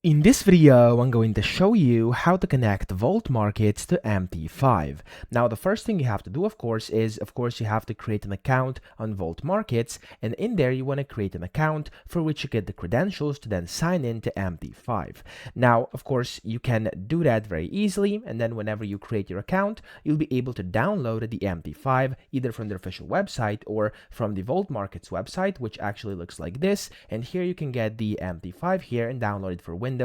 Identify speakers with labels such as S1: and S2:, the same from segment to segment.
S1: In this video, I'm going to show you how to connect Vault Markets to MT5. Now, the first thing you have to do, of course, you have to create an account on Vault Markets, and in there you want to create an account for which you get the credentials to then sign in to MT5. Now, of course, you can do that very easily, and then whenever you create your account, you'll be able to download the MT5 either from their official website or from the Vault Markets website, which actually looks like this. And here you can get the MT5 here and download it for Windows,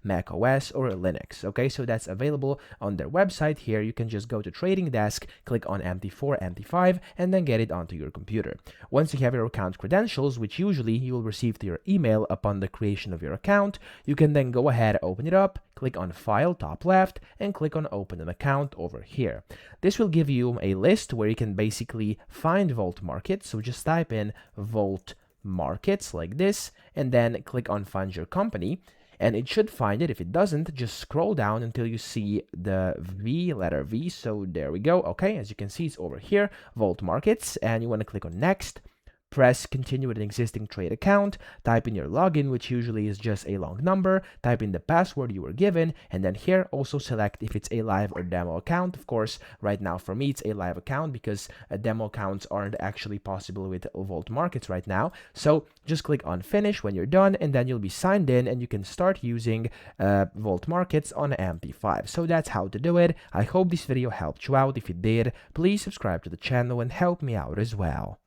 S1: Mac OS, or Linux. Okay, so that's available on their website. Here you can just go to Trading Desk, click on MT4, MT5, and then get it onto your computer. Once you have your account credentials, which usually you will receive to your email upon the creation of your account, you can then go ahead, open it up, click on File, top left, and click on Open an Account over here. This will give you a list where you can basically find Vault Markets. So just type in Vault Markets like this, and then click on Find Your Company, and it should find it. If it doesn't, just scroll down until you see the letter V. So there we go. Okay, as you can see, it's over here, Vault Markets, and you want to click on Next. Press continue with an existing trade account, type in your login, which usually is just a long number, type in the password you were given, and then here also select if it's a live or demo account. Of course, right now for me it's a live account because demo accounts aren't actually possible with Vault Markets right now. So just click on finish when you're done, and then you'll be signed in and you can start using Vault Markets on MT5. So that's how to do it. I hope this video helped you out. If it did, please subscribe to the channel and help me out as well.